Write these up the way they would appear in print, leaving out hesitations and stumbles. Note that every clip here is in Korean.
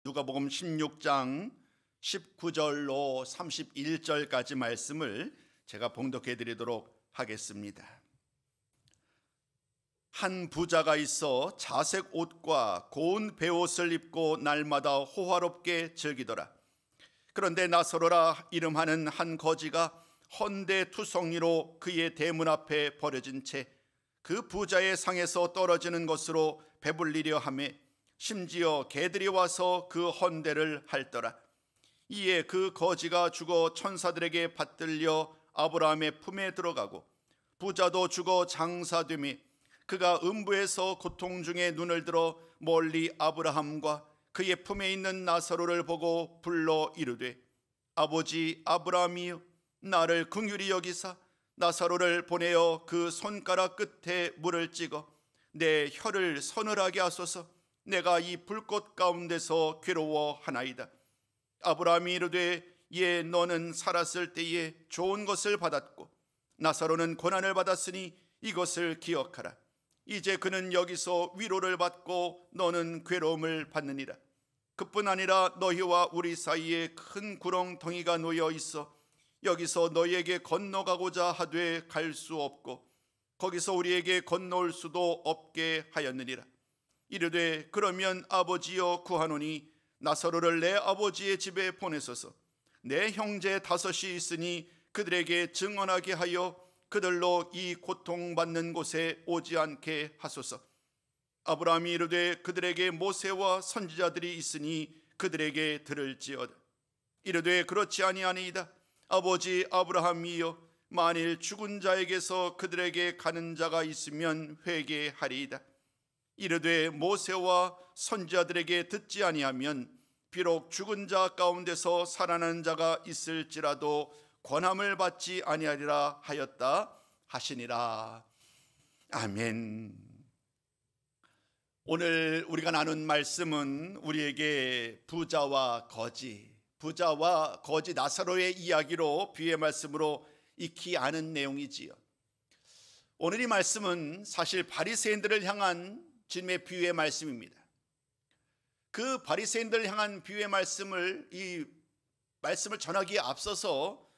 누가복음 16장 19절로 31절까지 말씀을 제가 봉독해 드리도록 하겠습니다. 한 부자가 있어 자색 옷과 고운 베옷을 입고 날마다 호화롭게 즐기더라. 그런데 나사로라 이름하는 한 거지가 헌데 투성이로 그의 대문 앞에 버려진 채 그 부자의 상에서 떨어지는 것으로 배불리려 하며 심지어 개들이 와서 그 헌대를 핥더라. 이에 그 거지가 죽어 천사들에게 받들려 아브라함의 품에 들어가고 부자도 죽어 장사되며 그가 음부에서 고통 중에 눈을 들어 멀리 아브라함과 그의 품에 있는 나사로를 보고 불러 이르되 아버지 아브라함이여 나를 긍휼히 여기사 나사로를 보내어 그 손가락 끝에 물을 찍어 내 혀를 서늘하게 하소서. 내가 이 불꽃 가운데서 괴로워하나이다. 아브라함이 이르되 예 너는 살았을 때에 좋은 것을 받았고 나사로는 고난을 받았으니 이것을 기억하라. 이제 그는 여기서 위로를 받고 너는 괴로움을 받느니라. 그뿐 아니라 너희와 우리 사이에 큰 구렁텅이가 놓여 있어 여기서 너희에게 건너가고자 하되 갈 수 없고 거기서 우리에게 건너올 수도 없게 하였느니라. 이르되 그러면 아버지여 구하노니 나사로를 내 아버지의 집에 보내소서. 내 형제 5이 있으니 그들에게 증언하게 하여 그들로 이 고통받는 곳에 오지 않게 하소서. 아브라함이 이르되 그들에게 모세와 선지자들이 있으니 그들에게 들을지어다. 이르되 그렇지 아니하니이다. 아버지 아브라함이여 만일 죽은 자에게서 그들에게 가는 자가 있으면 회개하리이다. 이르되 모세와 선지자들에게 듣지 아니하면 비록 죽은 자 가운데서 살아나는 자가 있을지라도 권함을 받지 아니하리라 하였다 하시니라. 아멘. 오늘 우리가 나눈 말씀은 우리에게 부자와 거지 나사로의 이야기로 비유의 말씀으로 익히 아는 내용이지요. 오늘 이 말씀은 사실 바리새인들을 향한 주님의 비유의 말씀입니다. 그 바리새인들을 향한 비유의 말씀을 전하기에 앞서서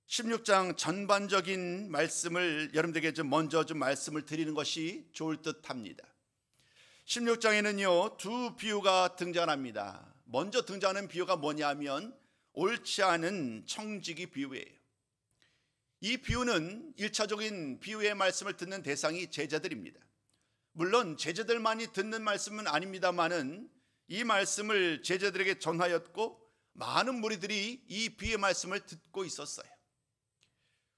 16장 전반적인 말씀을 여러분들에게 먼저 말씀을 드리는 것이 좋을 듯합니다. 16장에는요 두 비유가 등장합니다. 먼저 등장하는 비유가 뭐냐면 옳지 않은 청지기 비유예요. 이 비유는 1차적인 비유의 말씀을 듣는 대상이 제자들입니다. 물론 제자들만이 듣는 말씀은 아닙니다만은 이 말씀을 제자들에게 전하였고 많은 무리들이 이 비유의 말씀을 듣고 있었어요.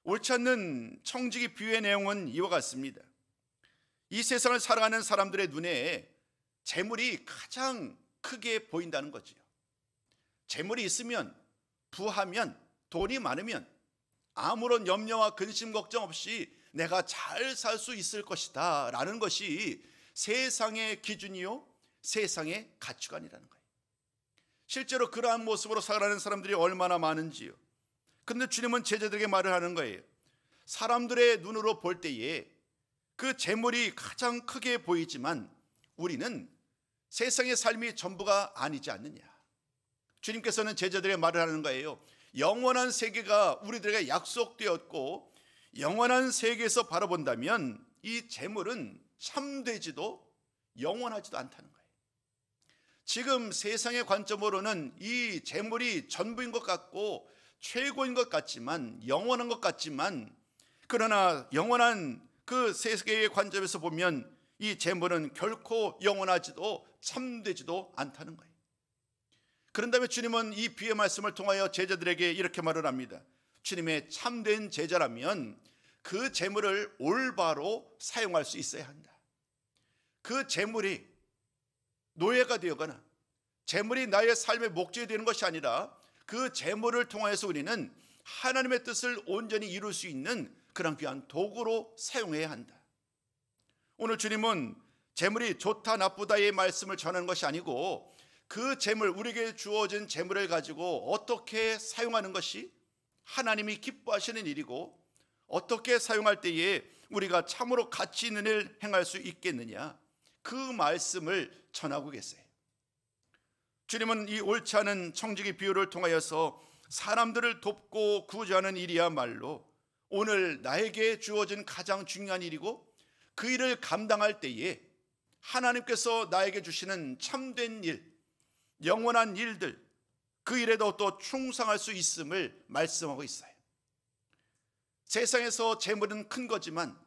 옳지 않는 청지기 비유의 내용은 이와 같습니다. 이 세상을 살아가는 사람들의 눈에 재물이 가장 크게 보인다는 거지요. 재물이 있으면, 부하면, 돈이 많으면 아무런 염려와 근심 걱정 없이 내가 잘 살 수 있을 것이다 라는 것이 세상의 기준이요 세상의 가치관이라는 거예요. 실제로 그러한 모습으로 살아가는 사람들이 얼마나 많은지요. 그런데 주님은 제자들에게 말을 하는 거예요. 사람들의 눈으로 볼 때에 그 재물이 가장 크게 보이지만 우리는 세상의 삶이 전부가 아니지 않느냐. 주님께서는 제자들에게 말을 하는 거예요. 영원한 세계가 우리들에게 약속되었고 영원한 세계에서 바라본다면 이 재물은 참되지도 영원하지도 않다는 거예요. 지금 세상의 관점으로는 이 재물이 전부인 것 같고 최고인 것 같지만 영원한 것 같지만 그러나 영원한 그 세계의 관점에서 보면 이 재물은 결코 영원하지도 참되지도 않다는 거예요. 그런다면 주님은 이 비유의 말씀을 통하여 제자들에게 이렇게 말을 합니다. 주님의 참된 제자라면 그 재물을 올바로 사용할 수 있어야 한다. 그 재물이 노예가 되거나 재물이 나의 삶의 목적이 되는 것이 아니라 그 재물을 통하여서 우리는 하나님의 뜻을 온전히 이룰 수 있는 그런 귀한 도구로 사용해야 한다. 오늘 주님은 재물이 좋다 나쁘다의 말씀을 전하는 것이 아니고 그 재물, 우리에게 주어진 재물을 가지고 어떻게 사용하는 것이 하나님이 기뻐하시는 일이고 어떻게 사용할 때에 우리가 참으로 가치 있는 일을 행할 수 있겠느냐, 그 말씀을 전하고 계세요. 주님은 이 옳지 않은 청지기 비유를 통하여서 사람들을 돕고 구제하는 일이야말로 오늘 나에게 주어진 가장 중요한 일이고, 그 일을 감당할 때에 하나님께서 나에게 주시는 참된 일, 영원한 일들, 그 일에도 또 충성할 수 있음을 말씀하고 있어요. 세상에서 재물은 큰 거지만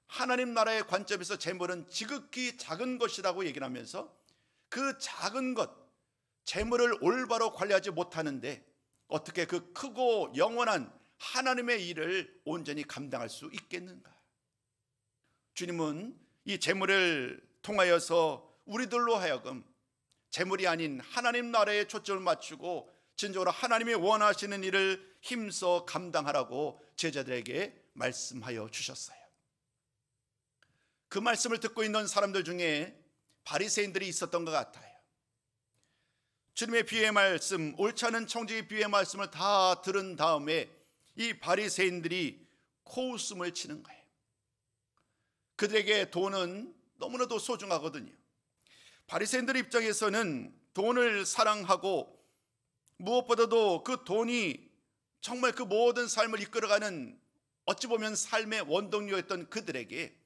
하나님 나라의 관점에서 재물은 지극히 작은 것이라고 얘기를 하면서, 그 작은 것, 재물을 올바로 관리하지 못하는데 어떻게 그 크고 영원한 하나님의 일을 온전히 감당할 수 있겠는가? 주님은 이 재물을 통하여서 우리들로 하여금 재물이 아닌 하나님 나라에 초점을 맞추고 진정으로 하나님이 원하시는 일을 힘써 감당하라고 제자들에게 말씀하여 주셨어요. 그 말씀을 듣고 있는 사람들 중에 바리새인들이 있었던 것 같아요. 주님의 비유의 말씀, 옳지 않은 청지기 비유의 말씀을 다 들은 다음에 이 바리새인들이 코웃음을 치는 거예요. 그들에게 돈은 너무나도 소중하거든요. 바리새인들 입장에서는 돈을 사랑하고, 무엇보다도 그 돈이 정말 그 모든 삶을 이끌어가는 어찌 보면 삶의 원동력이었던 그들에게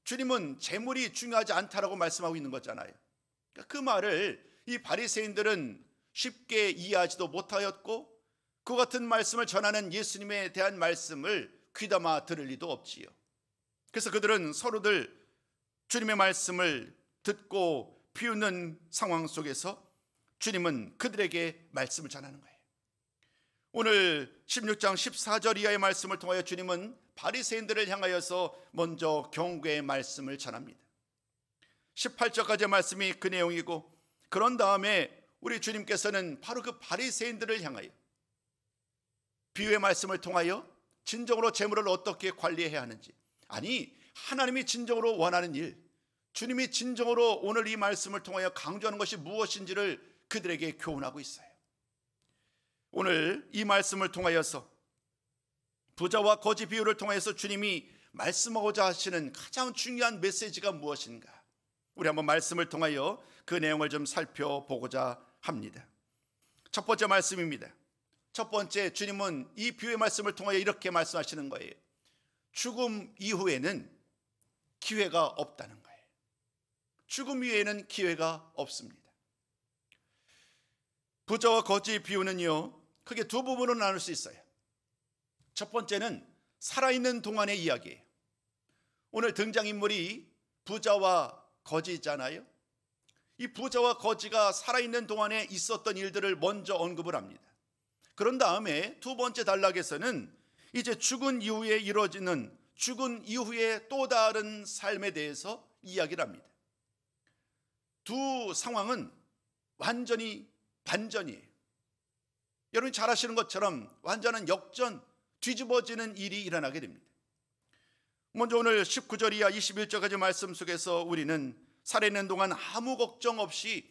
주님은 재물이 중요하지 않다라고 말씀하고 있는 거잖아요. 그 말을 이 바리새인들은 쉽게 이해하지도 못하였고, 그 같은 말씀을 전하는 예수님에 대한 말씀을 귀담아 들을 리도 없지요. 그래서 그들은 서로들 주님의 말씀을 듣고 비웃는 상황 속에서 주님은 그들에게 말씀을 전하는 거예요. 오늘 16장 14절 이하의 말씀을 통하여 주님은 바리새인들을 향하여서 먼저 경고의 말씀을 전합니다. 18절까지의 말씀이 그 내용이고, 그런 다음에 우리 주님께서는 바로 그 바리새인들을 향하여 비유의 말씀을 통하여 진정으로 재물을 어떻게 관리해야 하는지, 아니 하나님이 진정으로 원하는 일, 주님이 진정으로 오늘 이 말씀을 통하여 강조하는 것이 무엇인지를 그들에게 교훈하고 있어요. 오늘 이 말씀을 통하여서 부자와 거지 비유를 통해서 주님이 말씀하고자 하시는 가장 중요한 메시지가 무엇인가? 우리 한번 말씀을 통하여 그 내용을 좀 살펴보고자 합니다. 첫 번째 말씀입니다. 첫 번째, 주님은 이 비유의 말씀을 통하여 이렇게 말씀하시는 거예요. 죽음 이후에는 기회가 없다는 거예요. 죽음 이후에는 기회가 없습니다. 부자와 거지 비유는요, 크게 두 부분으로 나눌 수 있어요. 첫 번째는 살아있는 동안의 이야기예요. 오늘 등장인물이 부자와 거지잖아요. 이 부자와 거지가 살아있는 동안에 있었던 일들을 먼저 언급을 합니다. 그런 다음에 두 번째 단락에서는 이제 죽은 이후에 이루어지는, 죽은 이후에 또 다른 삶에 대해서 이야기를 합니다. 두 상황은 완전히 반전이에요. 여러분이 잘 아시는 것처럼 완전한 역전, 뒤집어지는 일이 일어나게 됩니다. 먼저 오늘 19절 이하 21절까지 말씀 속에서 우리는 살아있는 동안 아무 걱정 없이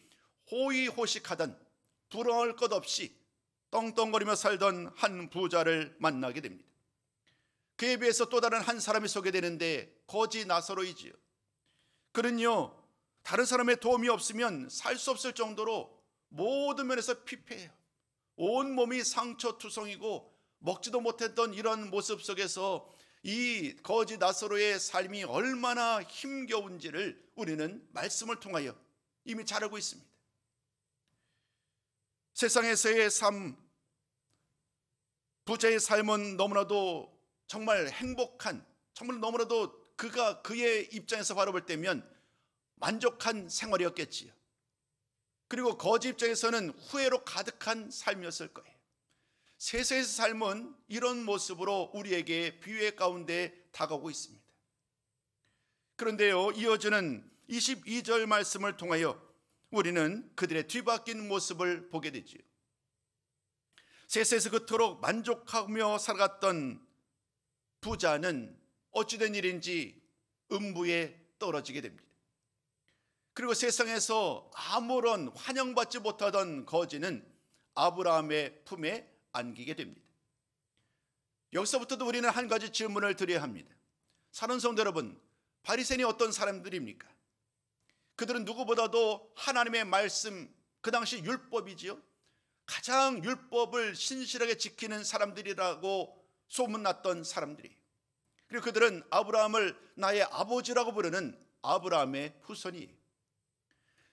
호의호식하던, 부러울 것 없이 떵떵거리며 살던 한 부자를 만나게 됩니다. 그에 비해서 또 다른 한 사람이 소개되는데 거지 나사로이지요. 그는요, 다른 사람의 도움이 없으면 살 수 없을 정도로 모든 면에서 피폐해요. 온 몸이 상처투성이고 먹지도 못했던 이런 모습 속에서 이 거지 나사로의 삶이 얼마나 힘겨운지를 우리는 말씀을 통하여 이미 잘 알고 있습니다. 세상에서의 삶, 부자의 삶은 너무나도 정말 행복한, 정말 너무나도 그의 입장에서 바라볼 때면 만족한 생활이었겠지요. 그리고 거지 입장에서는 후회로 가득한 삶이었을 거예요. 세상의 삶은 이런 모습으로 우리에게 비유의 가운데 다가오고 있습니다. 그런데요, 이어지는 22절 말씀을 통하여 우리는 그들의 뒤바뀐 모습을 보게 되지요. 세상에서 그토록 만족하며 살아갔던 부자는 어찌된 일인지 음부에 떨어지게 됩니다. 그리고 세상에서 아무런 환영받지 못하던 거지는 아브라함의 품에 안기게 됩니다. 여기서부터도 우리는 한 가지 질문을 드려야 합니다. 사는 성도 여러분, 바리새인이 어떤 사람들입니까? 그들은 누구보다도 하나님의 말씀, 그 당시 율법이지요. 가장 율법을 신실하게 지키는 사람들이라고 소문났던 사람들이. 그리고 그들은 아브라함을 나의 아버지라고 부르는 아브라함의 후손이.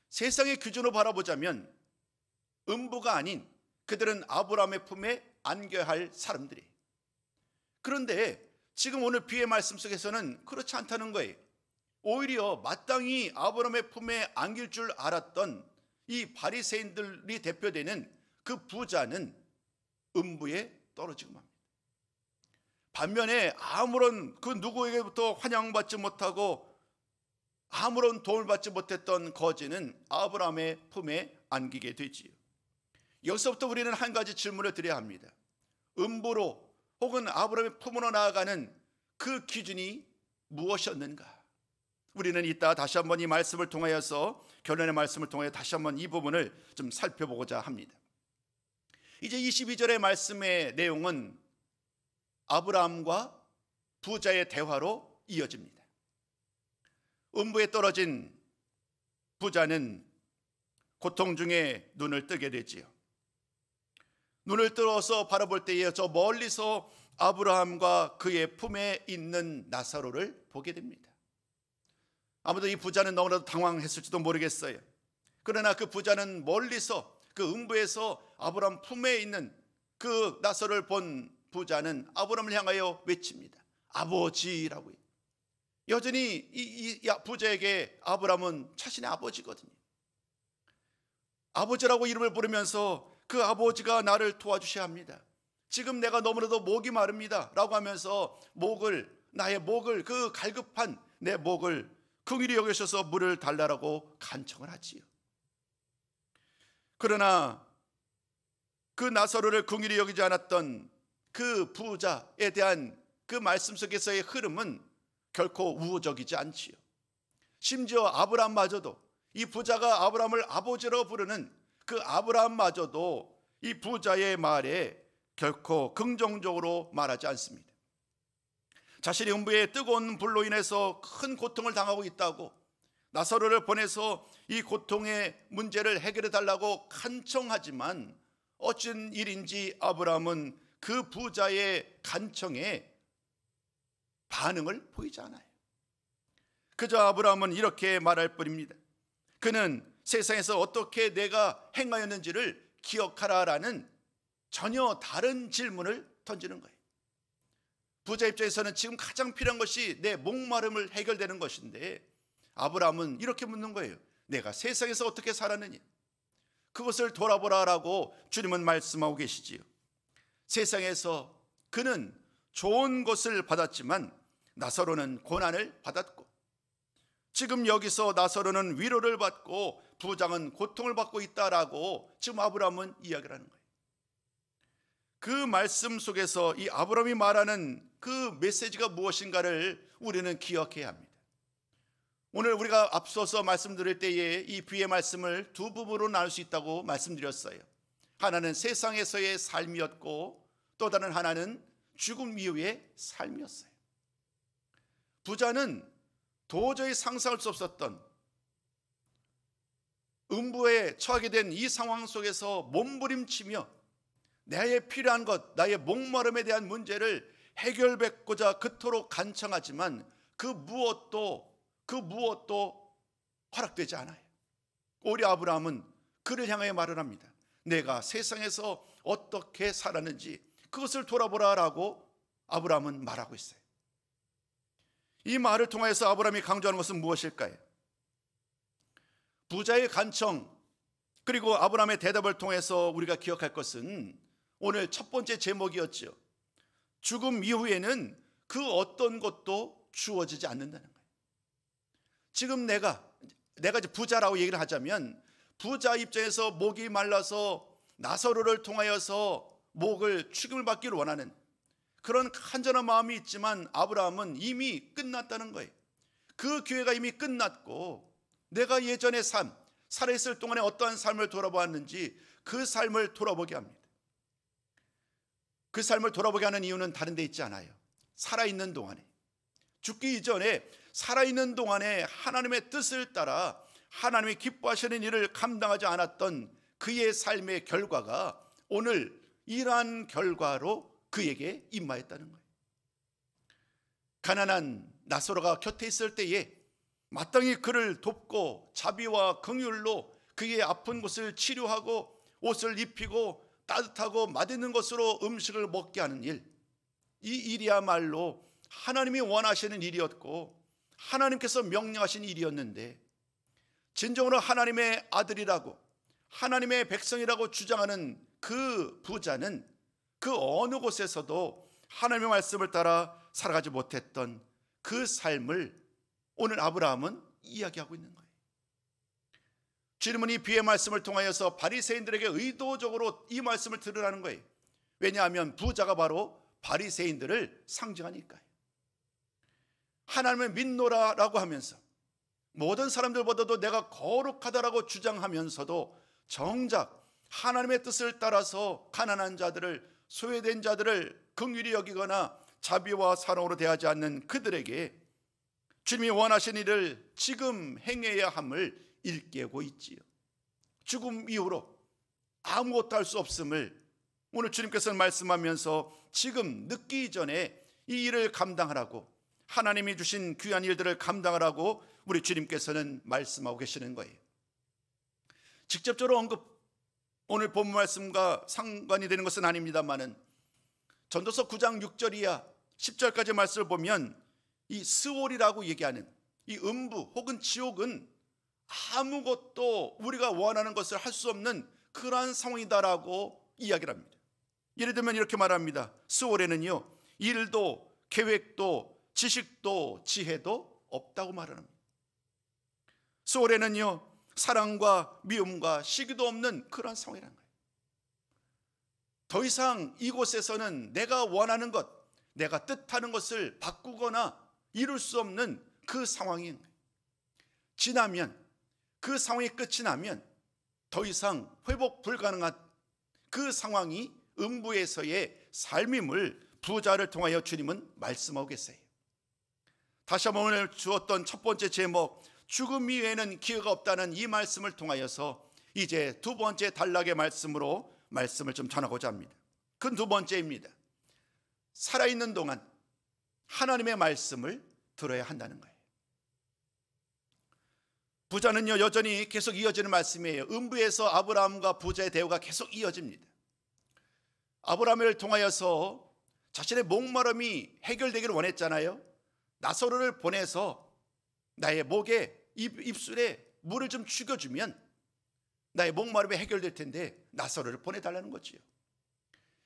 세상의 기준으로 바라보자면 음부가 아닌 그들은 아브라함의 품에 안겨야 할 사람들이. 그런데 지금 오늘 비유의 말씀 속에서는 그렇지 않다는 거예요. 오히려 마땅히 아브라함의 품에 안길 줄 알았던 이 바리새인들이 대표되는 그 부자는 음부에 떨어지고 맙니다. 반면에 아무런 그 누구에게부터 환영받지 못하고 아무런 도움을 받지 못했던 거지는 아브라함의 품에 안기게 되지요. 여기서부터 우리는 한 가지 질문을 드려야 합니다. 음부로 혹은 아브라함의 품으로 나아가는 그 기준이 무엇이었는가? 우리는 이따 다시 한번 이 말씀을 통하여서, 결론의 말씀을 통하여 다시 한번 이 부분을 좀 살펴보고자 합니다. 이제 22절의 말씀의 내용은 아브라함과 부자의 대화로 이어집니다. 음부에 떨어진 부자는 고통 중에 눈을 뜨게 되지요. 눈을 뜨어서 바라볼 때에 저 멀리서 아브라함과 그의 품에 있는 나사로를 보게 됩니다. 아무도 이 부자는 너무나도 당황했을지도 모르겠어요. 그러나 그 부자는 멀리서 그 음부에서 아브라함 품에 있는 그 나사로를 본 부자는 아브라함을 향하여 외칩니다. 아버지라고요. 여전히 이 부자에게 아브라함은 자신의 아버지거든요. 아버지라고 이름을 부르면서 그 아버지가 나를 도와주셔야 합니다. 지금 내가 너무나도 목이 마릅니다 라고 하면서 나의 목을, 그 갈급한 내 목을 긍휼히 여기셔서 물을 달라라고 간청을 하지요. 그러나 그 나사로를 긍휼히 여기지 않았던 그 부자에 대한 그 말씀 속에서의 흐름은 결코 우호적이지 않지요. 심지어 아브라함마저도, 이 부자가 아브라함을 아버지로 부르는 그 아브라함마저도 이 부자의 말에 결코 긍정적으로 말하지 않습니다. 자신이 음부의 뜨거운 불로 인해서 큰 고통을 당하고 있다고 나사로를 보내서 이 고통의 문제를 해결해 달라고 간청하지만 어쩐 일인지 아브라함은 그 부자의 간청에 반응을 보이지 않아요. 그저 아브라함은 이렇게 말할 뿐입니다. 그는 세상에서 어떻게 내가 행하였는지를 기억하라라는 전혀 다른 질문을 던지는 거예요. 부자 입장에서는 지금 가장 필요한 것이 내 목마름을 해결되는 것인데 아브라함은 이렇게 묻는 거예요. 내가 세상에서 어떻게 살았느냐? 그것을 돌아보라라고 주님은 말씀하고 계시지요. 세상에서 그는 좋은 것을 받았지만 나사로는 고난을 받았고, 지금 여기서 나사로는 위로를 받고 부장은 고통을 받고 있다라고 지금 아브라함은 이야기를 하는 거예요. 그 말씀 속에서 이 아브라함이 말하는 그 메시지가 무엇인가를 우리는 기억해야 합니다. 오늘 우리가 앞서서 말씀드릴 때에 이 비유의 말씀을 두 부분으로 나눌 수 있다고 말씀드렸어요. 하나는 세상에서의 삶이었고 또 다른 하나는 죽음 이후의 삶이었어요. 부자는 도저히 상상할 수 없었던 음부에 처하게 된 이 상황 속에서 몸부림치며 나의 필요한 것, 나의 목마름에 대한 문제를 해결받고자 그토록 간청하지만 그 무엇도 허락되지 않아요. 오히려 아브라함은 그를 향하여 말을 합니다. 내가 세상에서 어떻게 살았는지 그것을 돌아보라라고 아브라함은 말하고 있어요. 이 말을 통해서 아브라함이 강조하는 것은 무엇일까요? 부자의 간청 그리고 아브라함의 대답을 통해서 우리가 기억할 것은 오늘 첫 번째 제목이었죠. 죽음 이후에는 그 어떤 것도 주어지지 않는다는 거예요. 지금 내가 이제 부자라고 얘기를 하자면 부자 입장에서 목이 말라서 나사로를 통하여서 목을 축임을 받기를 원하는 그런 간절한 마음이 있지만 아브라함은 이미 끝났다는 거예요. 그 기회가 이미 끝났고 내가 예전의 삶, 살아있을 동안에 어떠한 삶을 돌아보았는지 그 삶을 돌아보게 합니다. 그 삶을 돌아보게 하는 이유는 다른 데 있지 않아요. 살아있는 동안에, 죽기 이전에 살아있는 동안에 하나님의 뜻을 따라 하나님이 기뻐하시는 일을 감당하지 않았던 그의 삶의 결과가 오늘 이러한 결과로 그에게 임하였다는 거예요. 가난한 나사로가 곁에 있을 때에 마땅히 그를 돕고 자비와 긍휼로 그의 아픈 곳을 치료하고 옷을 입히고 따뜻하고 맛있는 것으로 음식을 먹게 하는 일, 이 일이야말로 하나님이 원하시는 일이었고 하나님께서 명령하신 일이었는데, 진정으로 하나님의 아들이라고 하나님의 백성이라고 주장하는 그 부자는 그 어느 곳에서도 하나님의 말씀을 따라 살아가지 못했던 그 삶을 오늘 아브라함은 이야기하고 있는 거예요. 주님은 이 비유의 말씀을 통하여서 바리새인들에게 의도적으로 이 말씀을 들으라는 거예요. 왜냐하면 부자가 바로 바리새인들을 상징하니까요. 하나님을 믿노라라고 하면서 모든 사람들보다도 내가 거룩하다라고 주장하면서도 정작 하나님의 뜻을 따라서 가난한 자들을, 소외된 자들을 긍휼히 여기거나 자비와 사랑으로 대하지 않는 그들에게 주님이 원하신 일을 지금 행해야 함을 일깨우고 있지요. 죽음 이후로 아무것도 할 수 없음을 오늘 주님께서는 말씀하면서 지금 늦기 전에 이 일을 감당하라고, 하나님이 주신 귀한 일들을 감당하라고 우리 주님께서는 말씀하고 계시는 거예요. 직접적으로 오늘 본문 말씀과 상관이 되는 것은 아닙니다만은 전도서 9장 6절 이하 10절까지 말씀을 보면 이 스올이라고 얘기하는 이 음부 혹은 지옥은 아무것도 우리가 원하는 것을 할 수 없는 그러한 상황이다라고 이야기를 합니다. 예를 들면 이렇게 말합니다. 스올에는요, 일도 계획도 지식도 지혜도 없다고 말합니다. 스올에는요, 사랑과 미움과 시기도 없는 그런 상황이라는 거예요. 더 이상 이곳에서는 내가 원하는 것, 내가 뜻하는 것을 바꾸거나 이룰 수 없는 그 상황인 거예요. 지나면, 그 상황이 끝이 나면 더 이상 회복 불가능한 그 상황이 음부에서의 삶임을 부자를 통하여 주님은 말씀하고 계세요. 다시 한번 오늘 주었던 첫 번째 제목, 죽음 이외에는 기회가 없다는 이 말씀을 통하여서 이제 두 번째 단락의 말씀으로 말씀을 좀 전하고자 합니다. 그 두 번째입니다. 살아있는 동안 하나님의 말씀을 들어야 한다는 거예요. 부자는요, 여전히 계속 이어지는 말씀이에요. 음부에서 아브라함과 부자의 대화가 계속 이어집니다. 아브라함을 통하여서 자신의 목마름이 해결되기를 원했잖아요. 나사로를 보내서 나의 목에 입술에 물을 좀 죽여주면 나의 목마름이 해결될 텐데 나사로를 보내달라는 거지요.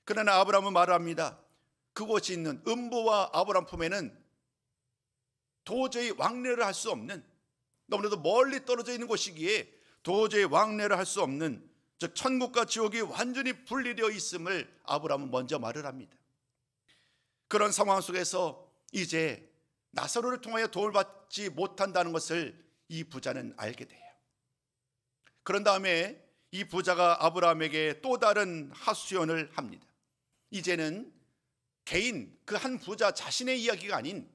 그러나 아브라함은 말을 합니다. 그곳이 있는 음부와 아브라함 품에는 도저히 왕래를 할 수 없는, 너무나도 멀리 떨어져 있는 곳이기에 도저히 왕래를 할 수 없는, 즉 천국과 지옥이 완전히 분리되어 있음을 아브라함은 먼저 말을 합니다. 그런 상황 속에서 이제 나사로를 통하여 도움을 받지 못한다는 것을 이 부자는 알게 돼요. 그런 다음에 이 부자가 아브라함에게 또 다른 하소연을 합니다. 이제는 개인 그 한 부자 자신의 이야기가 아닌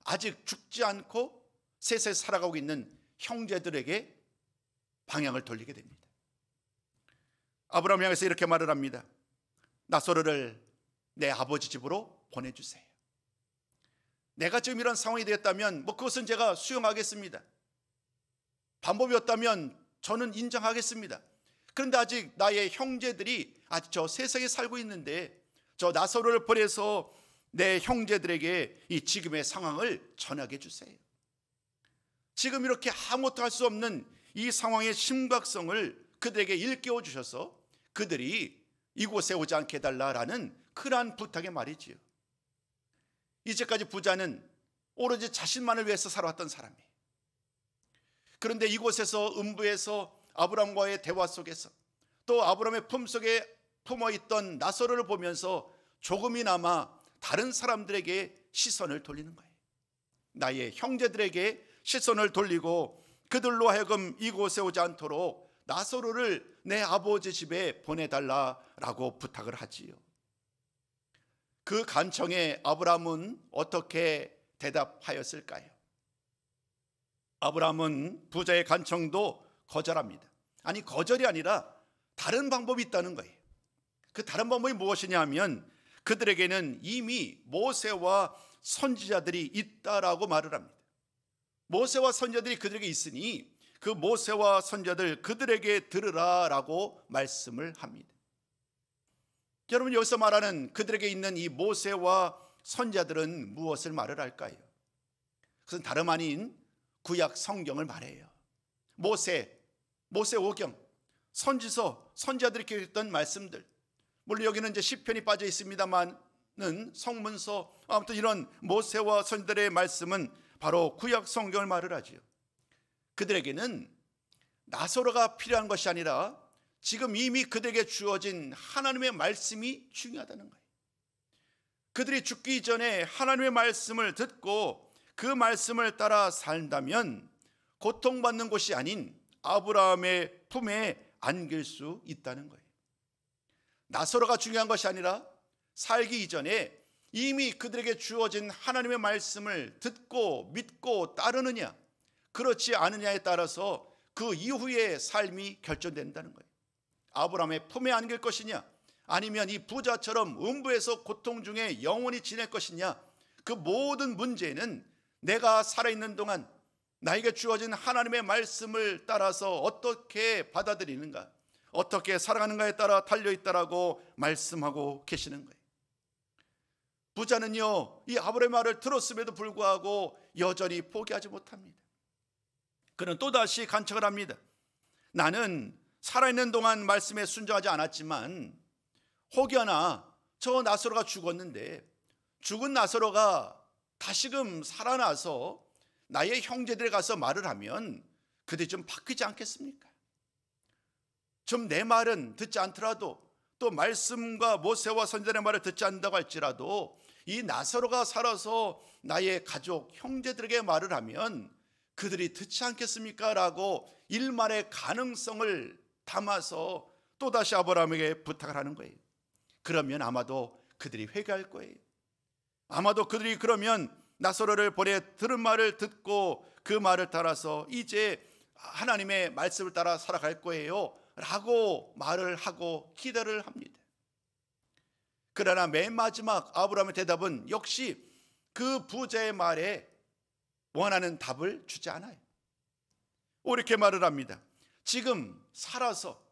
아직 죽지 않고 세세 살아가고 있는 형제들에게 방향을 돌리게 됩니다. 아브라함을 향해서 이렇게 말을 합니다. 나사로를 내 아버지 집으로 보내주세요. 내가 지금 이런 상황이 되었다면 그것은 제가 수용하겠습니다. 방법이었다면 저는 인정하겠습니다. 그런데 아직 나의 형제들이 아직 저 세상에 살고 있는데 저 나사로를 보내서 내 형제들에게 이 지금의 상황을 전하게 해주세요. 지금 이렇게 아무것도 할 수 없는 이 상황의 심각성을 그들에게 일깨워 주셔서 그들이 이곳에 오지 않게 해달라라는 그러한 부탁의 말이지요. 이제까지 부자는 오로지 자신만을 위해서 살아왔던 사람이에요. 그런데 이곳에서 음부에서 아브라함과의 대화 속에서 또 아브라함의 품속에 품어있던 나사로를 보면서 조금이나마 다른 사람들에게 시선을 돌리는 거예요. 나의 형제들에게 시선을 돌리고 그들로 하여금 이곳에 오지 않도록 나사로를 내 아버지 집에 보내달라라고 부탁을 하지요. 그 간청에 아브라함은 어떻게 대답하였을까요? 아브라함은 부자의 간청도 거절합니다. 아니, 거절이 아니라 다른 방법이 있다는 거예요. 그 다른 방법이 무엇이냐 하면 그들에게는 이미 모세와 선지자들이 있다라고 말을 합니다. 모세와 선지자들이 그들에게 있으니 그 모세와 선지자들 그들에게 들으라라고 말씀을 합니다. 여러분, 여기서 말하는 그들에게 있는 이 모세와 선지자들은 무엇을 말을 할까요? 그것은 다름 아닌 구약 성경을 말해요. 모세 오경, 선지서, 선지자들이 기록했던 말씀들, 물론 여기는 이제 시편이 빠져 있습니다만은 성문서, 아무튼 이런 모세와 선지자들의 말씀은 바로 구약 성경을 말을 하지요. 그들에게는 나사로가 필요한 것이 아니라 지금 이미 그들에게 주어진 하나님의 말씀이 중요하다는 거예요. 그들이 죽기 전에 하나님의 말씀을 듣고 그 말씀을 따라 산다면 고통받는 곳이 아닌 아브라함의 품에 안길 수 있다는 거예요. 나사로가 중요한 것이 아니라 살기 이전에 이미 그들에게 주어진 하나님의 말씀을 듣고 믿고 따르느냐, 그렇지 않느냐에 따라서 그 이후의 삶이 결정된다는 거예요. 아브라함의 품에 안길 것이냐, 아니면 이 부자처럼 음부에서 고통 중에 영원히 지낼 것이냐, 그 모든 문제는 내가 살아있는 동안 나에게 주어진 하나님의 말씀을 따라서 어떻게 받아들이는가, 어떻게 살아가는가에 따라 달려있다라고 말씀하고 계시는 거예요. 부자는요, 이 아브라함의 말을 들었음에도 불구하고 여전히 포기하지 못합니다. 그는 또다시 간청을 합니다. 나는 살아있는 동안 말씀에 순종하지 않았지만 혹여나 저 나사로가 죽었는데 죽은 나사로가 다시금 살아나서 나의 형제들에 가서 말을 하면 그들이 좀 바뀌지 않겠습니까? 좀 내 말은 듣지 않더라도, 또 말씀과 모세와 선지자의 말을 듣지 않는다고 할지라도 이 나사로가 살아서 나의 가족 형제들에게 말을 하면 그들이 듣지 않겠습니까? 라고 일말의 가능성을 담아서 또다시 아브라함에게 부탁을 하는 거예요. 그러면 아마도 그들이 회개할 거예요. 아마도 그들이 그러면 나사로를 보내 들은 말을 듣고 그 말을 따라서 이제 하나님의 말씀을 따라 살아갈 거예요 라고 말을 하고 기대를 합니다. 그러나 맨 마지막 아브라함의 대답은 역시 그 부자의 말에 원하는 답을 주지 않아요. 이렇게 말을 합니다. 지금 살아서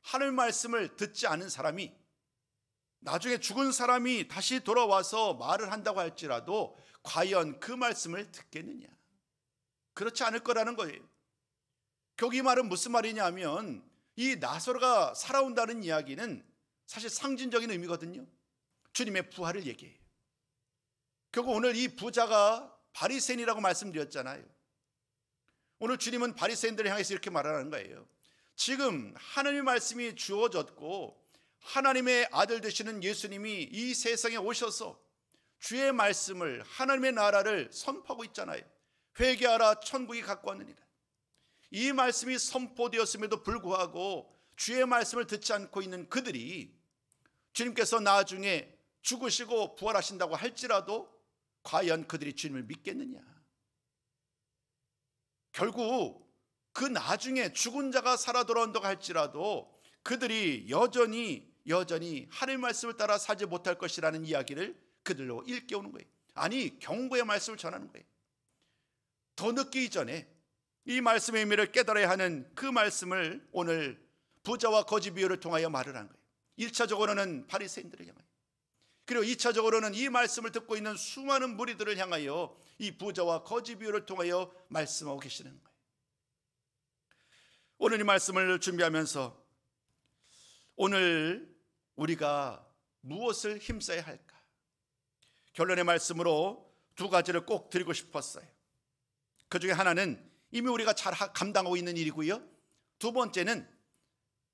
하늘 말씀을 듣지 않은 사람이 나중에 죽은 사람이 다시 돌아와서 말을 한다고 할지라도 과연 그 말씀을 듣겠느냐? 그렇지 않을 거라는 거예요. 결국 이 말은 무슨 말이냐 하면 이 나사로가 살아온다는 이야기는 사실 상징적인 의미거든요. 주님의 부활을 얘기해요. 결국 오늘 이 부자가 바리새인이라고 말씀드렸잖아요. 오늘 주님은 바리새인들을 향해서 이렇게 말하는 거예요. 지금 하나님의 말씀이 주어졌고 하나님의 아들 되시는 예수님이 이 세상에 오셔서 주의 말씀을, 하나님의 나라를 선포하고 있잖아요. 회개하라, 천국이 가까웠느니라. 이 말씀이 선포되었음에도 불구하고 주의 말씀을 듣지 않고 있는 그들이 주님께서 나중에 죽으시고 부활하신다고 할지라도 과연 그들이 주님을 믿겠느냐? 결국 그 나중에 죽은 자가 살아 돌아온다고 할지라도 그들이 여전히 하나님의 말씀을 따라 살지 못할 것이라는 이야기를 그들로 일깨우는 거예요. 아니, 경고의 말씀을 전하는 거예요. 더 늦기 전에 이 말씀의 의미를 깨달아야 하는 그 말씀을 오늘 부자와 거지 비유를 통하여 말을 한 거예요. 1차적으로는 바리새인들을 향하여, 그리고 2차적으로는 이 말씀을 듣고 있는 수많은 무리들을 향하여 이 부자와 거지 비유를 통하여 말씀하고 계시는 거예요. 오늘 이 말씀을 준비하면서 오늘 우리가 무엇을 힘써야 할까? 결론의 말씀으로 두 가지를 꼭 드리고 싶었어요. 그 중에 하나는 이미 우리가 잘 감당하고 있는 일이고요. 두 번째는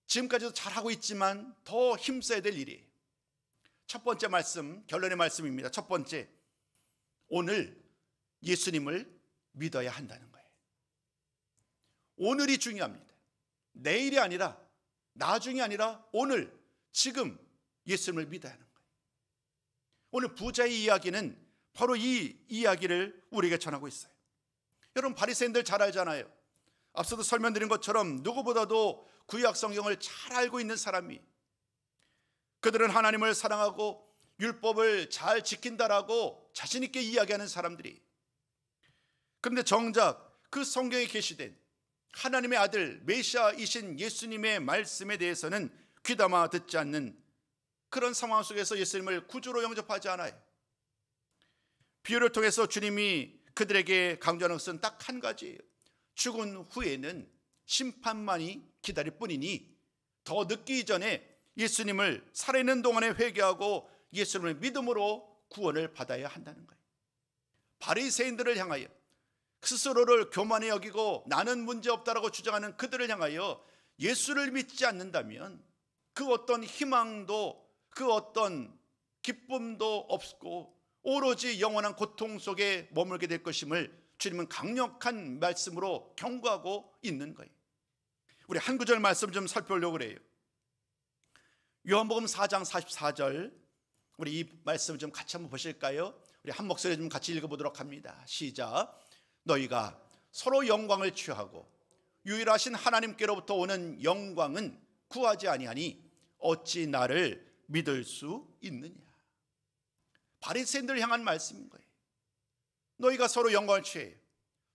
지금까지도 잘하고 있지만 더 힘써야 될 일이에요. 첫 번째 말씀, 결론의 말씀입니다. 첫 번째, 오늘 예수님을 믿어야 한다는 거예요. 오늘이 중요합니다. 내일이 아니라, 나중이 아니라 오늘, 지금 예수님을 믿어야 하는 거예요. 오늘 부자의 이야기는 바로 이 이야기를 우리에게 전하고 있어요. 여러분, 바리새인들 잘 알잖아요. 앞서도 설명드린 것처럼 누구보다도 구약 성경을 잘 알고 있는 사람이, 그들은 하나님을 사랑하고 율법을 잘 지킨다라고 자신 있게 이야기하는 사람들이, 그런데 정작 그 성경에 계시된 하나님의 아들 메시아이신 예수님의 말씀에 대해서는 귀담아 듣지 않는 그런 상황 속에서 예수님을 구주로 영접하지 않아요. 비유를 통해서 주님이 그들에게 강조하는 것은 딱 한 가지예요. 죽은 후에는 심판만이 기다릴 뿐이니 더 늦기 전에 예수님을 살아있는 동안에 회개하고 예수님을 믿음으로 구원을 받아야 한다는 거예요. 바리새인들을 향하여, 스스로를 교만히 여기고 나는 문제없다라고 주장하는 그들을 향하여 예수를 믿지 않는다면 그 어떤 희망도 그 어떤 기쁨도 없고 오로지 영원한 고통 속에 머물게 될 것임을 주님은 강력한 말씀으로 경고하고 있는 거예요. 우리 한 구절 말씀 좀 살펴보려고 그래요. 요한복음 4장 44절, 우리 이 말씀을 좀 같이 한번 보실까요? 우리 한 목소리 좀 같이 읽어보도록 합니다. 시작. 너희가 서로 영광을 취하고 유일하신 하나님께로부터 오는 영광은 구하지 아니하니 어찌 나를 믿을 수 있느냐. 바리새인들을 향한 말씀인 거예요. 너희가 서로 영광을 취해요.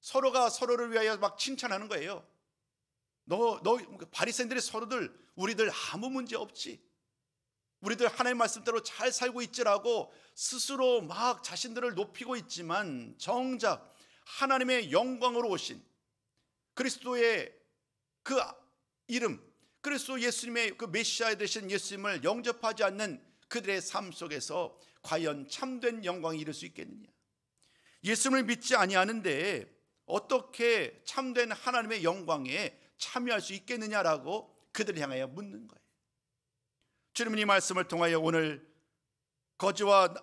서로가 서로를 위하여 막 칭찬하는 거예요. 너 바리새인들이 서로들 우리들 아무 문제 없지, 우리들 하나님 말씀대로 잘 살고 있지라고 스스로 막 자신들을 높이고 있지만 정작 하나님의 영광으로 오신 그리스도의 그 이름, 그리스도 예수님의 그 메시아 되신 예수님을 영접하지 않는 그들의 삶 속에서 과연 참된 영광이 이룰 수 있겠느냐. 예수님을 믿지 아니하는데 어떻게 참된 하나님의 영광에 참여할 수 있겠느냐라고 그들을 향하여 묻는 거예요. 주님은 이 말씀을 통하여 오늘 거지와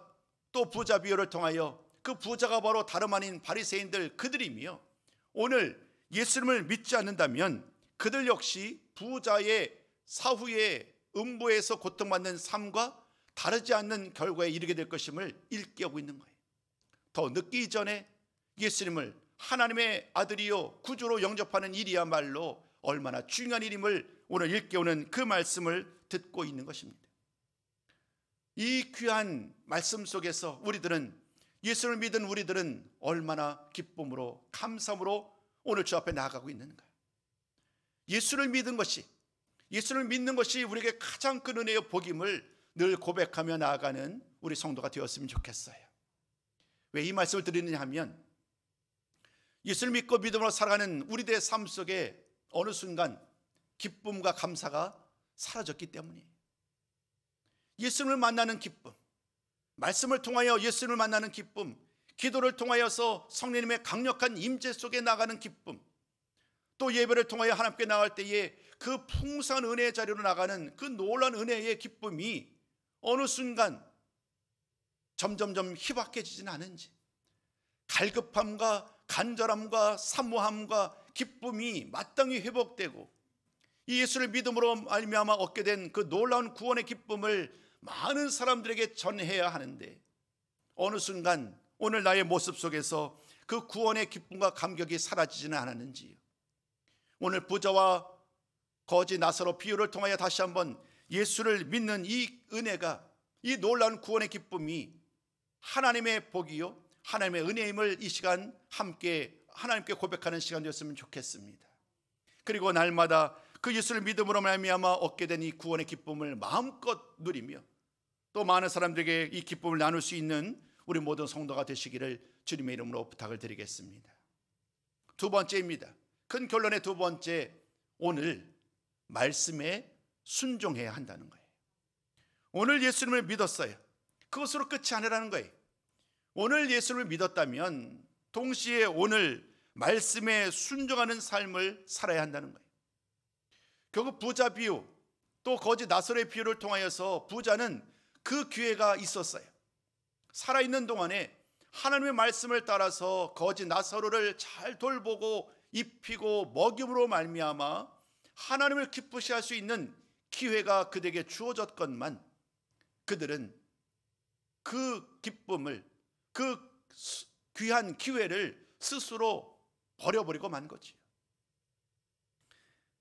또 부자 비유를 통하여 그 부자가 바로 다름 아닌 바리새인들 그들이며, 오늘 예수님을 믿지 않는다면 그들 역시 부자의 사후에 음부에서 고통받는 삶과 다르지 않는 결과에 이르게 될 것임을 일깨우고 있는 거예요. 더 늦기 전에 예수님을 하나님의 아들이요 구주로 영접하는 일이야말로 얼마나 중요한 일임을 오늘 일깨우는 그 말씀을 듣고 있는 것입니다. 이 귀한 말씀 속에서 예수를 믿은 우리들은 얼마나 기쁨으로 감사함으로 오늘 주 앞에 나아가고 있는가. 예수를 믿는 것이, 예수를 믿는 것이 우리에게 가장 큰 은혜의 복임을 늘 고백하며 나아가는 우리 성도가 되었으면 좋겠어요. 왜 이 말씀을 드리느냐 하면, 예수를 믿고 믿음으로 살아가는 우리들의 삶 속에 어느 순간 기쁨과 감사가 사라졌기 때문이에요. 예수님을 만나는 기쁨, 말씀을 통하여 예수님을 만나는 기쁨, 기도를 통하여서 성령님의 강력한 임재 속에 나가는 기쁨, 또 예배를 통하여 하나님께 나갈 때에 그 풍성한 은혜의 자리로 나가는 그 놀라운 은혜의 기쁨이 어느 순간 점점점 희박해지지는 않은지, 갈급함과 간절함과 사모함과 기쁨이 마땅히 회복되고 이 예수를 믿음으로 말미암아 얻게 된 그 놀라운 구원의 기쁨을 많은 사람들에게 전해야 하는데, 어느 순간 오늘 나의 모습 속에서 그 구원의 기쁨과 감격이 사라지지는 않았는지요. 오늘 부자와 거지 나사로 비유를 통하여 다시 한번 예수를 믿는 이 은혜가, 이 놀라운 구원의 기쁨이 하나님의 복이요 하나님의 은혜임을 이 시간 함께 하나님께 고백하는 시간 되었으면 좋겠습니다. 그리고 날마다 그 예수를 믿음으로 말미암아 얻게 된 이 구원의 기쁨을 마음껏 누리며 또 많은 사람들에게 이 기쁨을 나눌 수 있는 우리 모든 성도가 되시기를 주님의 이름으로 부탁을 드리겠습니다. 두 번째입니다. 큰 결론의 두 번째, 오늘 말씀에 순종해야 한다는 거예요. 오늘 예수님을 믿었어요. 그것으로 끝이 아니라는 거예요. 오늘 예수님을 믿었다면 동시에 오늘 말씀에 순종하는 삶을 살아야 한다는 거예요. 결국 부자 비유 또 거지 나사로의 비유를 통하여서 부자는 그 기회가 있었어요. 살아있는 동안에 하나님의 말씀을 따라서 거지 나사로를 잘 돌보고 입히고 먹임으로 말미암아 하나님을 기쁘시게 할 수 있는 기회가 그들에게 주어졌건만, 그들은 그 기쁨을, 그 귀한 기회를 스스로 버려버리고 만 거지요.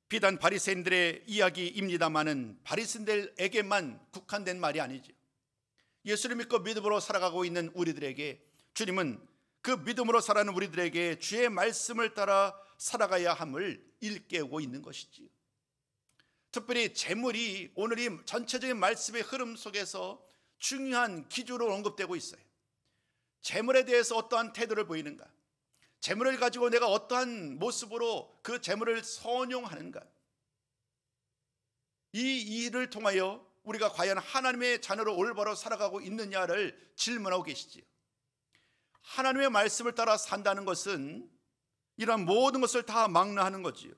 비단 바리새인들의 이야기입니다마는 바리새인들에게만 국한된 말이 아니죠. 예수를 믿고 믿음으로 살아가고 있는 우리들에게 주님은 그 믿음으로 살아가는 우리들에게 주의 말씀을 따라 살아가야 함을 일깨우고 있는 것이지요. 특별히 재물이 오늘 이 전체적인 말씀의 흐름 속에서 중요한 기조로 언급되고 있어요. 재물에 대해서 어떠한 태도를 보이는가? 재물을 가지고 내가 어떠한 모습으로 그 재물을 선용하는가? 이 일을 통하여 우리가 과연 하나님의 자녀로 올바로 살아가고 있느냐를 질문하고 계시지요. 하나님의 말씀을 따라 산다는 것은 이런 모든 것을 다 망라하는 거지요.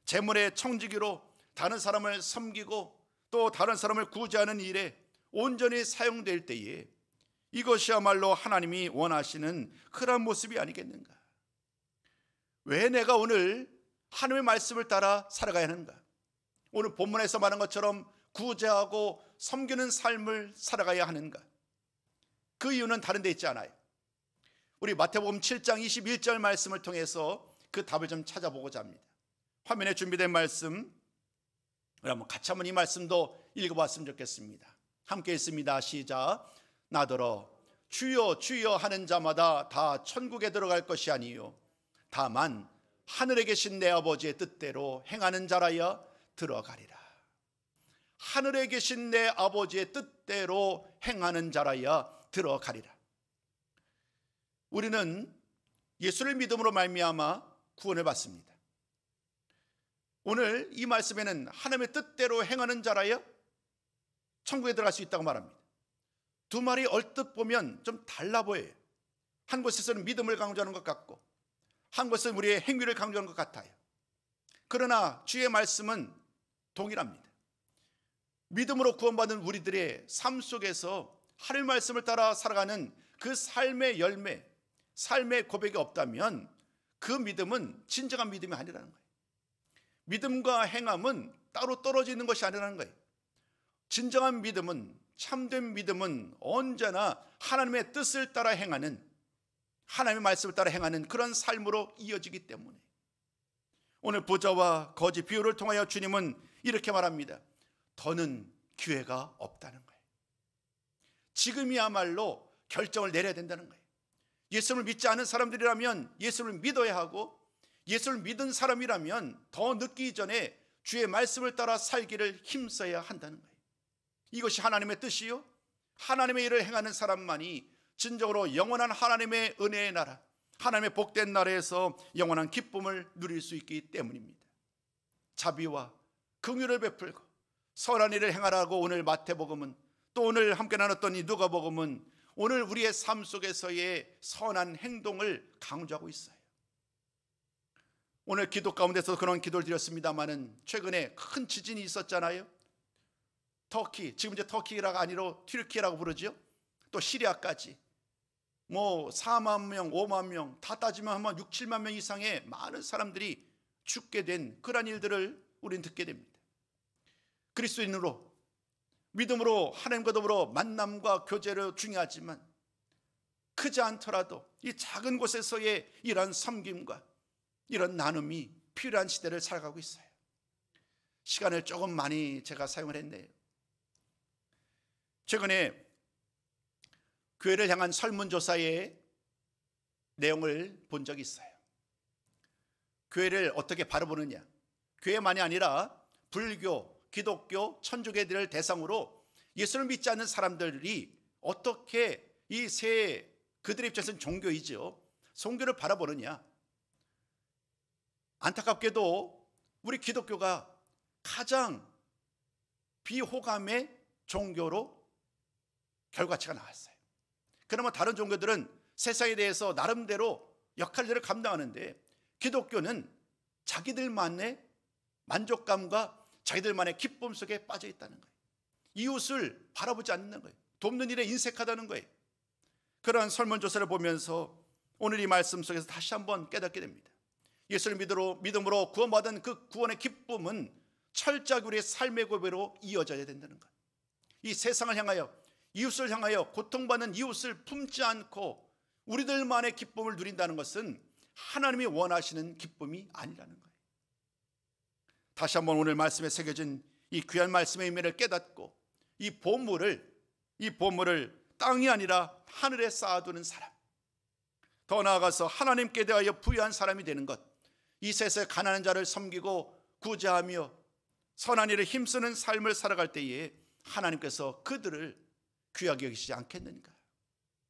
재물의 청지기로 다른 사람을 섬기고 또 다른 사람을 구제하는 일에 온전히 사용될 때에 이것이야말로 하나님이 원하시는 그런 모습이 아니겠는가? 왜 내가 오늘 하나님의 말씀을 따라 살아가야 하는가? 오늘 본문에서 말한 것처럼 구제하고 섬기는 삶을 살아가야 하는가? 그 이유는 다른 데 있지 않아요. 우리 마태복음 7장 21절 말씀을 통해서 그 답을 좀 찾아보고자 합니다. 화면에 준비된 말씀, 한번 같이 한번 이 말씀도 읽어봤으면 좋겠습니다. 함께 있습니다. 시작. 나더러 주여 주여 하는 자마다 다 천국에 들어갈 것이 아니요 다만 하늘에 계신 내 아버지의 뜻대로 행하는 자라야 들어가리라. 하늘에 계신 내 아버지의 뜻대로 행하는 자라야 들어가리라. 우리는 예수를 믿음으로 말미암아 구원을 받습니다. 오늘 이 말씀에는 하나님의 뜻대로 행하는 자라야 천국에 들어갈 수 있다고 말합니다. 두 말이 얼뜻 보면 좀 달라 보여요. 한 곳에서는 믿음을 강조하는 것 같고 한 곳은 우리의 행위를 강조하는 것 같아요. 그러나 주의 말씀은 동일합니다. 믿음으로 구원받은 우리들의 삶 속에서 하나님의 말씀을 따라 살아가는 그 삶의 열매, 삶의 고백이 없다면 그 믿음은 진정한 믿음이 아니라는 거예요. 믿음과 행함은 따로 떨어지는 것이 아니라는 거예요. 진정한 믿음은, 참된 믿음은 언제나 하나님의 뜻을 따라 행하는, 하나님의 말씀을 따라 행하는 그런 삶으로 이어지기 때문에 오늘 부자와 거지 비유를 통하여 주님은 이렇게 말합니다. 더는 기회가 없다는 거예요. 지금이야말로 결정을 내려야 된다는 거예요. 예수를 믿지 않은 사람들이라면 예수를 믿어야 하고, 예수를 믿은 사람이라면 더 늦기 전에 주의 말씀을 따라 살기를 힘써야 한다는 거예요. 이것이 하나님의 뜻이요, 하나님의 일을 행하는 사람만이 진정으로 영원한 하나님의 은혜의 나라, 하나님의 복된 나라에서 영원한 기쁨을 누릴 수 있기 때문입니다. 자비와 긍휼을 베풀고 선한 일을 행하라고 오늘 마태복음은, 또 오늘 함께 나눴던 이 누가복음은 오늘 우리의 삶 속에서의 선한 행동을 강조하고 있어요. 오늘 기도 가운데서 그런 기도를 드렸습니다마는 최근에 큰 지진이 있었잖아요. 터키, 지금 이제 터키라가 아니라 튀르키예라고 부르죠. 또 시리아까지 4만 명, 5만 명 다 따지면 한 6, 7만 명 이상의 많은 사람들이 죽게 된 그런 일들을 우리는 듣게 됩니다. 그리스도인으로 믿음으로 하나님과 더불어 만남과 교제를 중요하지만 크지 않더라도 이 작은 곳에서의 이런 섬김과 이런 나눔이 필요한 시대를 살아가고 있어요. 시간을 조금 많이 제가 사용을 했네요. 최근에 교회를 향한 설문조사의 내용을 본 적이 있어요. 교회를 어떻게 바라보느냐, 교회만이 아니라 불교, 기독교, 천주교들을 대상으로 예수를 믿지 않는 사람들이 어떻게 이 세, 그들의 입장에서는 종교이죠, 종교를 바라보느냐. 안타깝게도 우리 기독교가 가장 비호감의 종교로 결과치가 나왔어요. 그러면 다른 종교들은 세상에 대해서 나름대로 역할들을 감당하는데 기독교는 자기들만의 만족감과 자기들만의 기쁨 속에 빠져 있다는 거예요. 이웃을 바라보지 않는 거예요. 돕는 일에 인색하다는 거예요. 그러한 설문조사를 보면서 오늘 이 말씀 속에서 다시 한번 깨닫게 됩니다. 예수를 믿음으로 구원받은 그 구원의 기쁨은 철저하게 우리의 삶의 고백으로 이어져야 된다는 것. 이 세상을 향하여, 이웃을 향하여 고통받는 이웃을 품지 않고 우리들만의 기쁨을 누린다는 것은 하나님이 원하시는 기쁨이 아니라는 거예요. 다시 한번 오늘 말씀에 새겨진 이 귀한 말씀의 의미를 깨닫고 이 보물을 땅이 아니라 하늘에 쌓아두는 사람, 더 나아가서 하나님께 대하여 부유한 사람이 되는 것, 이 세상에 가난한 자를 섬기고 구제하며 선한 일에 힘쓰는 삶을 살아갈 때에 하나님께서 그들을 귀하게 여기시지 않겠는가.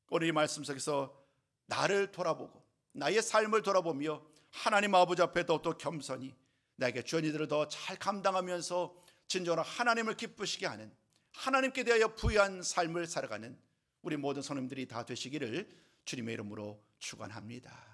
오늘 이 말씀 속에서 나를 돌아보고 나의 삶을 돌아보며 하나님 아버지 앞에 더욱더 겸손히 나에게 주어진 이들을 더 잘 감당하면서 진정으로 하나님을 기쁘시게 하는, 하나님께 대하여 부유한 삶을 살아가는 우리 모든 성도님들이 다 되시기를 주님의 이름으로 축원합니다.